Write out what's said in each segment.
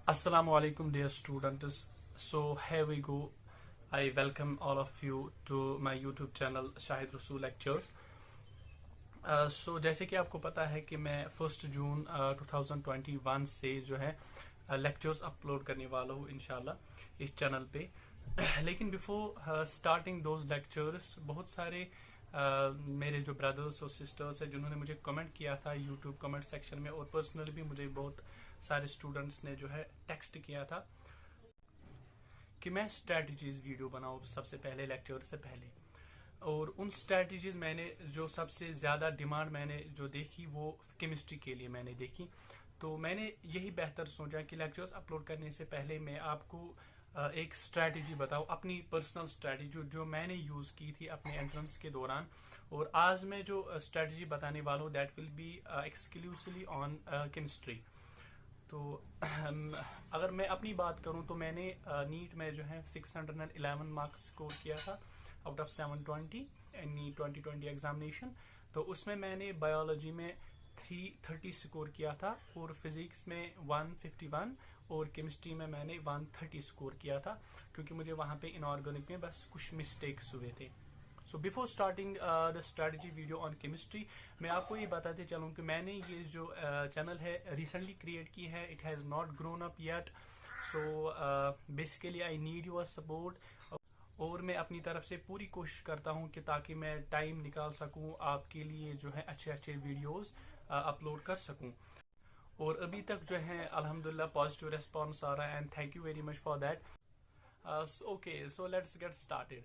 Assalamu alaikum, dear students. So here we go. I welcome all of you to my YouTube channel Shahid Rasool Lectures. जैसे कि आपको पता है कि मैं 1 जून 2021 से जो है लेक्चर्स अपलोड करने वाला हूँ इंशाल्लाह इस चैनल पे। लेकिन बिफोर स्टार्टिंग दोज लेक्चर्स बहुत सारे मेरे जो ब्रदर्स और सिस्टर्स हैं जिन्होंने मुझे कमेंट किया था यूट्यूब कमेंट सेक्शन में, और पर्सनली भी मुझे बहुत सारे स्टूडेंट्स ने जो है टेक्स्ट किया था कि मैं स्ट्रेटजीज वीडियो बनाऊँ सबसे पहले लेक्चर से पहले। और उन स्ट्रेटजीज मैंने जो सबसे ज़्यादा डिमांड मैंने जो देखी वो केमिस्ट्री के लिए मैंने देखी। तो मैंने यही बेहतर सोचा कि लेक्चर्स अपलोड करने से पहले मैं आपको एक स्ट्रेटजी बताऊं, अपनी पर्सनल स्ट्रेटजी जो मैंने यूज़ की थी अपने एंट्रेंस के दौरान। और आज मैं जो स्ट्रेटजी बताने वाला हूँ that will be exclusively on chemistry. तो अगर मैं अपनी बात करूं तो मैंने नीट में जो है 611 मार्क्स स्कोर किया था आउट ऑफ 720 नीट 2020 एग्जामिनेशन। तो उसमें मैंने बायोलॉजी में 330 स्कोर किया था, और फिजिक्स में 151, और केमिस्ट्री में मैंने 130 स्कोर किया था, क्योंकि मुझे वहां पे इनऑर्गेनिक में बस कुछ मिस्टेक्स हुए थे। So before starting the strategy video on chemistry, मैं आपको ये बताते चलूँ कि मैंने ये जो चैनल है रिसेंटली क्रिएट की है। It has not grown up yet, so basically I need your support. और मैं अपनी तरफ से पूरी कोशिश करता हूँ कि ताकि मैं टाइम निकाल सकूँ आपके लिए जो है अच्छे अच्छे वीडियोस अपलोड कर सकूँ। और अभी तक जो है अल्हम्दुलिल्लाह पॉजिटिव रेस्पॉन्स आ रहा है, and thank you very much for that. Okay, so let's get started.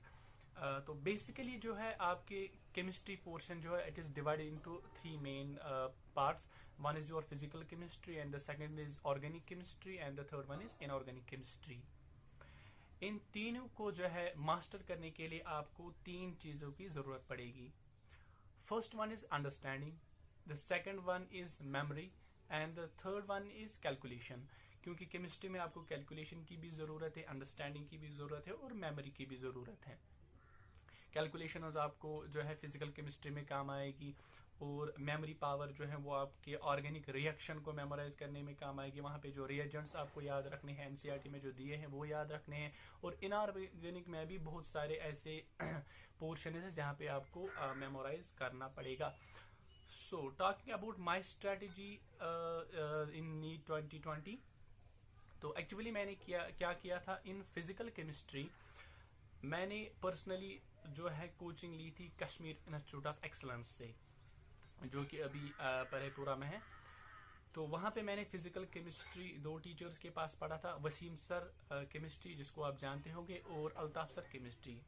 तो बेसिकली जो है आपके केमिस्ट्री पोर्शन जो है it is divided into 3 main parts. One is your physical chemistry, and the second is organic chemistry, and the third one is inorganic chemistry. इन तीनों को जो है मास्टर करने के लिए आपको 3 चीजों की जरूरत पड़ेगी। First one is understanding, the second one is memory, and the third one is calculation. क्योंकि केमिस्ट्री में आपको कैलकुलेशन की भी जरूरत है, अंडरस्टैंडिंग की भी जरूरत है, और मेमोरी की भी जरूरत है। कैलकुलेशन आपको जो है फिजिकल केमिस्ट्री में काम आएगी, और मेमोरी पावर जो है वो आपके ऑर्गेनिक रिएक्शन को मेमोराइज करने में काम आएगी। वहां पे जो रिएजेंट्स आपको याद रखने हैं एनसीईआरटी में जो दिए हैं वो याद रखने हैं। और इनऑर्गेनिक में भी बहुत सारे ऐसे पोर्शन है जहाँ पे आपको मेमोराइज करना पड़ेगा। So talking about my strategy in NEET 2020, तो एक्चुअली मैंने क्या किया था इन फिजिकल केमिस्ट्री। मैंने पर्सनली जो है कोचिंग ली थी कश्मीर इंस्टीट्यूट ऑफ एक्सलेंस से, जो कि अभी परेपुरा में है। तो वहाँ पे मैंने फिजिकल केमिस्ट्री 2 टीचर्स के पास पढ़ा था, वसीम सर केमिस्ट्री जिसको आप जानते होंगे, और अल्ताफ सर केमिस्ट्री।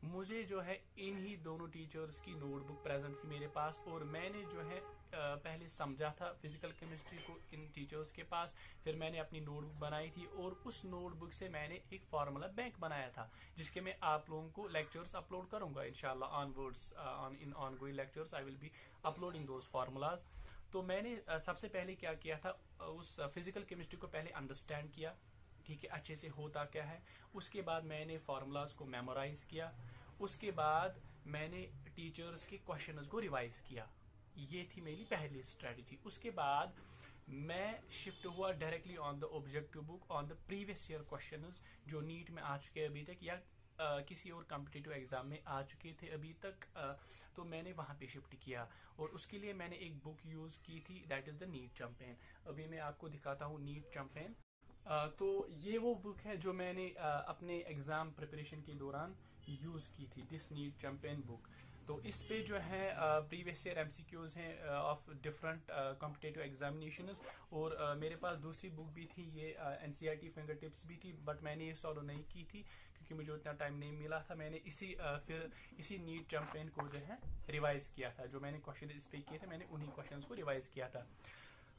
मुझे जो है इन ही दोनों टीचर्स की नोटबुक प्रेजेंट थी मेरे पास, और मैंने जो है पहले समझा था फिजिकल केमिस्ट्री को इन टीचर्स के पास। फिर मैंने अपनी नोटबुक बनाई थी, और उस नोटबुक से मैंने एक फार्मूला बैंक बनाया था, जिसके मैं आप लोगों को लेक्चर्स अपलोड करूंगा इंशाल्लाह onwards. In ongoing lectures I will be uploading those formulas. तो मैंने सबसे पहले क्या किया था, उस फिजिकल केमिस्ट्री को पहले अंडरस्टैंड किया, ठीक है, अच्छे से होता क्या है। उसके बाद मैंने फार्मूलाज को मेमोराइज किया। उसके बाद मैंने टीचर्स के क्वेश्चंस को रिवाइज किया। ये थी मेरी पहली स्ट्रेटजी। उसके बाद मैं शिफ्ट हुआ directly on the objective book on the previous year questions जो नीट में आ चुके अभी तक, या किसी और कॉम्पिटिटिव एग्जाम में आ चुके थे अभी तक। तो मैंने वहां पे शिफ्ट किया, और उसके लिए मैंने एक बुक यूज की थी that is the NEET champion. अभी मैं आपको दिखाता हूँ नीट चैंपियन। तो ये वो बुक है जो मैंने अपने एग्जाम प्रिपरेशन के दौरान यूज की थी, दिस नीट चैंपियन बुक। तो इस पे जो है प्रीवियस ईयर एमसीक्यूज हैं ऑफ डिफरेंट कॉम्पिटिटिव एग्जामिनेशंस। और मेरे पास दूसरी बुक भी थी, ये एनसीईआरटी फिंगर टिप्स भी थी, बट मैंने ये सॉल्व नहीं की थी क्योंकि मुझे उतना टाइम नहीं मिला था। मैंने फिर इसी नीट चैंपियन को जो है रिवाइज किया था, जो मैंने क्वेश्चन इस पे किए थे मैंने उन्हीं क्वेश्चंस को रिवाइज किया था।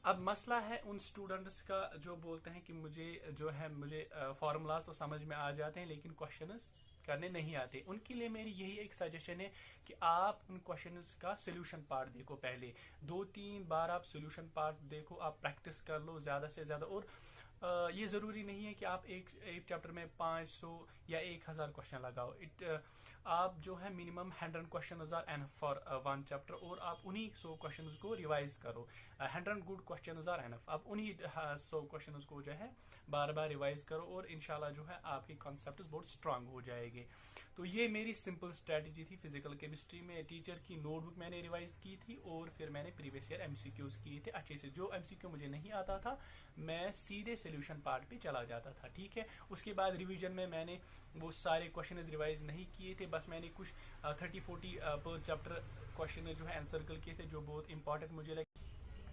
अब मसला है उन स्टूडेंट्स का जो बोलते हैं कि मुझे फॉर्मूलाज तो समझ में आ जाते हैं लेकिन क्वेश्चंस करने नहीं आते। उनके लिए मेरी यही एक सजेशन है कि आप उन क्वेश्चंस का सोल्यूशन पार्ट देखो। पहले 2-3 बार आप सोल्यूशन पार्ट देखो, आप प्रैक्टिस कर लो ज्यादा से ज्यादा। और ये जरूरी नहीं है कि आप एक चैप्टर में 500 या 1000 क्वेश्चन लगाओ। आप जो है minimum 100 question are enough for one chapter, और आप उन्हीं 100 क्वेश्चन को रिवाइज करो। 100 गुड क्वेश्चन आर एनफ, आप उन्हीं 100 क्वेश्चन को जो है बार बार रिवाइज करो, और इंशाल्लाह जो है आपके कॉन्सेप्ट बहुत स्ट्रांग हो जाएंगे। तो ये मेरी सिंपल स्ट्रेटेजी थी फिजिकल केमिस्ट्री में। टीचर की नोटबुक मैंने रिवाइज की थी, और फिर मैंने प्रीवियस ईयर एमसीक्यूज किए थे अच्छे से। जो एमसीक्यू मुझे नहीं आता था मैं सीधे सोल्यूशन पार्ट पे चला जाता था, ठीक है। उसके बाद रिवीजन में मैंने वो सारे क्वेश्चन रिवाइज नहीं किए थे, बस मैंने कुछ 30-40 पर चैप्टर क्वेश्चन जो है एनसर्कल किए थे जो बहुत इंपॉर्टेंट मुझे लगे।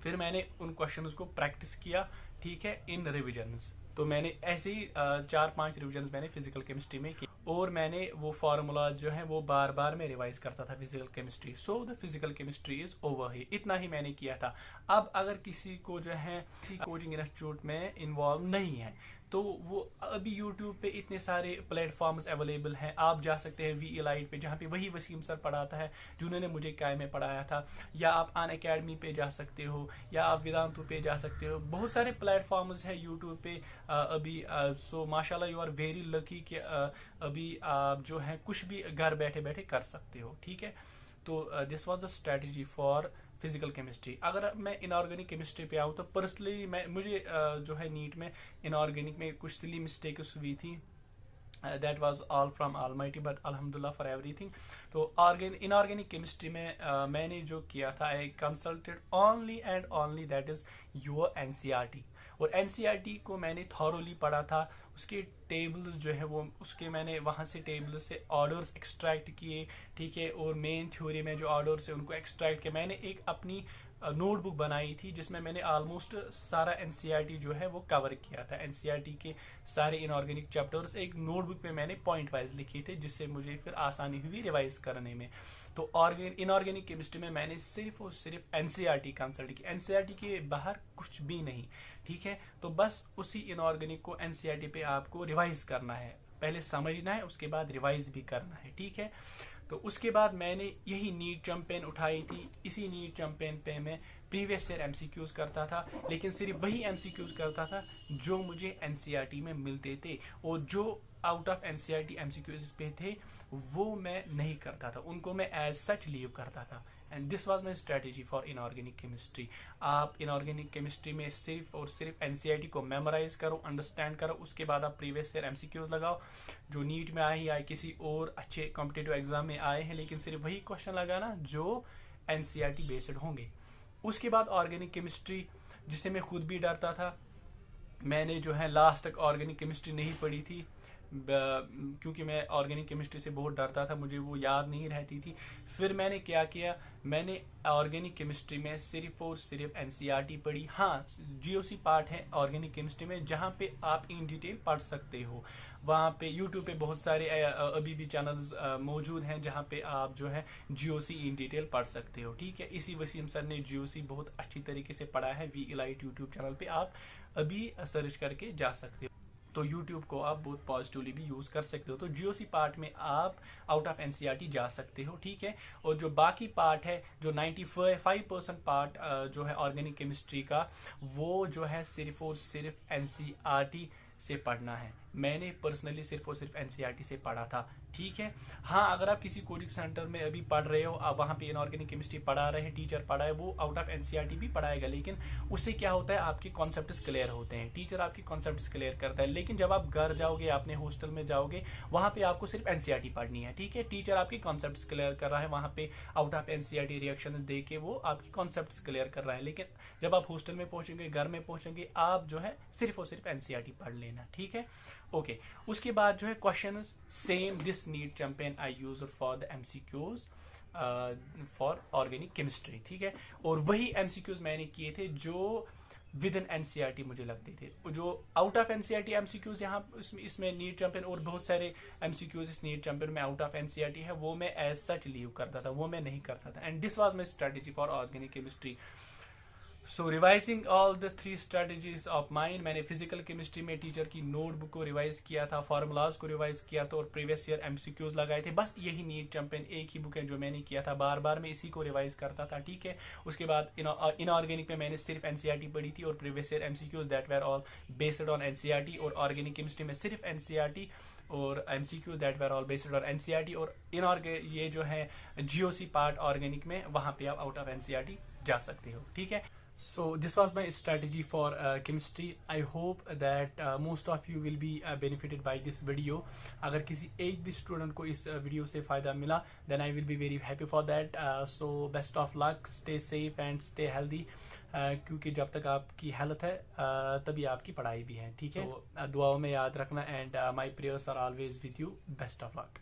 फिर मैंने उन क्वेश्चंस को प्रैक्टिस किया, ठीक है, इन रिविजन्स। तो मैंने ऐसे ही 4-5 रिविजन्स मैंने फिजिकल केमिस्ट्री में किए, और मैंने वो फार्मूला जो है वो बार बार मैं रिवाइज करता था physical chemistry. So the physical chemistry is over ही, इतना ही मैंने किया था। अब अगर किसी को जो है किसी कोचिंग इंस्टीट्यूट में इन्वॉल्व नहीं है, तो वो अभी यूट्यूब पे इतने सारे प्लेटफॉर्म्स अवेलेबल हैं। आप जा सकते हैं वी एलाइट पे, जहाँ पे वही वसीम सर पढ़ाता है जिन्होंने मुझे काय में पढ़ाया था, या आप अन अकेडमी पे जा सकते हो, या आप वेदांतु पे जा सकते हो। बहुत सारे प्लेटफॉर्म्स हैं यूट्यूब पे अभी। सो माशाल्लाह यू आर वेरी लकी कि अभी आप जो है कुछ भी घर बैठे बैठे कर सकते हो, ठीक है। तो this was the strategy for physical chemistry. अगर मैं इनऑर्गेनिक केमिस्ट्री पे आऊँ तो पर्सनली मुझे जो है नीट में इनऑर्गेनिक में कुछ सिली मिस्टेक्स हुई थी। That was all from almighty, but अल्हम्दुलिल्लाह फॉर एवरीथिंग। तो इनऑर्गेनिक केमिस्ट्री में मैंने जो किया था, I consulted only and only that is your NCERT. और एनसीईआरटी को मैंने थॉरोली पढ़ा था। उसके टेबल्स जो है वो उसके मैंने वहां से टेबल से ऑर्डर्स एक्सट्रैक्ट किए, ठीक है। और मेन थ्योरी में जो ऑर्डर्स है उनको एक्सट्रैक्ट किया। मैंने एक अपनी नोटबुक बनाई थी जिसमें मैंने ऑलमोस्ट सारा एनसीईआरटी जो है वो कवर किया था। एनसीईआरटी के सारे इनऑर्गेनिक चैप्टर्स एक नोटबुक पे मैंने पॉइंट वाइज लिखे थे, जिससे मुझे फिर आसानी हुई रिवाइज करने में। तो इनऑर्गेनिक केमिस्ट्री में मैंने सिर्फ और सिर्फ एनसीईआरटी कंसल्ट की, एनसीईआरटी के बाहर कुछ भी नहीं, ठीक है। तो बस उसी इनऑर्गेनिक को एनसीईआरटी पे आपको रिवाइज करना है, पहले समझना है, उसके बाद रिवाइज भी करना है, ठीक है। तो उसके बाद मैंने यही नीट चैंपियन उठाई थी। इसी नीट चैंपियन पे मैं प्रीवियस ईयर एमसीक्यूज करता था, लेकिन सिर्फ वही एमसीक्यूज करता था जो मुझे एनसीईआरटी में मिलते थे, और जो आउट ऑफ एनसीईआरटी एमसीक्यूज पे थे वो मैं नहीं करता था, उनको मैं एज सच लीव करता था। And this was my strategy for inorganic chemistry. आप इनऑर्गेनिक केमिस्ट्री में सिर्फ और सिर्फ एनसीईआरटी को मेमोराइज करो, अंडरस्टैंड करो, उसके बाद आप प्रीवियस ईयर एमसीक्यूज लगाओ जो नीट में आए या किसी और अच्छे कॉम्पिटिटिव एग्जाम में आए हैं, लेकिन सिर्फ वही क्वेश्चन लगाना जो एनसीईआरटी बेस्ड होंगे। उसके बाद ऑर्गेनिक केमिस्ट्री, जिससे मैं खुद भी डरता था, मैंने जो है लास्ट तक ऑर्गेनिक केमिस्ट्री नहीं पढ़ी थी, क्योंकि मैं ऑर्गेनिक केमिस्ट्री से बहुत डरता था, मुझे वो याद नहीं रहती थी। फिर मैंने क्या किया, मैंने ऑर्गेनिक केमिस्ट्री में सिर्फ और सिर्फ एनसीईआरटी पढ़ी। हाँ, जीओसी पार्ट है ऑर्गेनिक केमिस्ट्री में जहाँ पे आप इन डिटेल पढ़ सकते हो। वहाँ पे यूट्यूब पे बहुत सारे अभी भी चैनल्स मौजूद हैं जहाँ पे आप जो है जीओसी इन डिटेल पढ़ सकते हो, ठीक है। इसी वसीम सर ने जीओसी बहुत अच्छी तरीके से पढ़ा है, वी एलाइट यूट्यूब चैनल पे आप अभी सर्च करके जा सकते हो। तो YouTube को आप बहुत पॉजिटिवली भी यूज कर सकते हो। तो जीओसी पार्ट में आप आउट ऑफ एनसीईआरटी जा सकते हो, ठीक है। और जो बाकी पार्ट है, जो 95% पार्ट जो है ऑर्गेनिक केमिस्ट्री का, वो जो है सिर्फ और सिर्फ एनसीईआरटी से पढ़ना है। मैंने पर्सनली सिर्फ और सिर्फ एनसीईआरटी से पढ़ा था, ठीक है। हाँ, अगर आप किसी कोचिंग सेंटर में अभी पढ़ रहे हो, आप वहां पे इनऑर्गेनिक केमिस्ट्री पढ़ा रहे हैं, टीचर पढ़ा है, वो आउट ऑफ एनसीईआरटी भी पढ़ाएगा, लेकिन उससे क्या होता है, आपके कॉन्सेप्ट्स क्लियर होते हैं, टीचर आपके कॉन्सेप्ट्स क्लियर करता है। लेकिन जब आप घर जाओगे, अपने हॉस्टल में जाओगे, वहां पे आपको सिर्फ एनसीईआरटी पढ़नी है, ठीक है। टीचर आपके कॉन्सेप्ट्स क्लियर कर रहा है, वहां पे आउट ऑफ एनसीईआरटी रिएक्शंस दे के वो आपकी कॉन्सेप्ट्स क्लियर कर रहा है। लेकिन जब आप हॉस्टल में पहुंचेंगे, घर में पहुंचेंगे, आप जो है सिर्फ और सिर्फ एनसीईआरटी पढ़ लेना, ठीक है। ओके, उसके बाद जो है question same this NEET champion I use for the MCQs for organic chemistry, ठीक है। और वही एमसीक्यूज मैंने किए थे जो विद इन एनसीईआरटी मुझे लगते थे। जो आउट ऑफ एनसीईआरटी एमसीक्यूज यहाँ इसमें नीट चैंपियन और बहुत सारे एमसीक्यूज इस नीट चैंपियन में आउट ऑफ एनसीईआरटी है, वो मैं एज सच लीव करता था, वो मैं नहीं करता था। And this was my strategy for organic chemistry. So revising all the 3 strategies of mine, मैंने फिजिकल केमिस्ट्री में टीचर की नोटबुक को रिवाइज किया था, फार्मूलाज को रिवाइज किया था और प्रीवियस ईयर एमसीक्यूज लगाए थे। बस यही नीट चैंपियन एक ही बुक है जो मैंने किया था, बार बार मैं इसी को रिवाइज करता था, ठीक है। उसके बाद इनऑर्गेनिक में मैंने सिर्फ एनसीईआरटी पढ़ी थी और previous year MCQs that were all based on NCERT, और ऑर्गेनिक केमिस्ट्री में सिर्फ एनसीईआरटी और MCQ that were all based on NCERT, और ये जो है जीओसी पार्ट ऑर्गेनिक में, वहां पे आप आउट ऑफ एनसीईआरटी जा सकते हो, ठीक है। So this was my strategy for chemistry. I hope that most of you will be benefited by this video. अगर किसी एक भी स्टूडेंट को इस वीडियो से फ़ायदा मिला, then I will be very happy for that. So best of luck, stay safe and stay healthy. क्योंकि जब तक आपकी हेल्थ है तभी आपकी पढ़ाई भी है, ठीक है। तो दुआओं में याद रखना, and my prayers are always with you. Best of luck.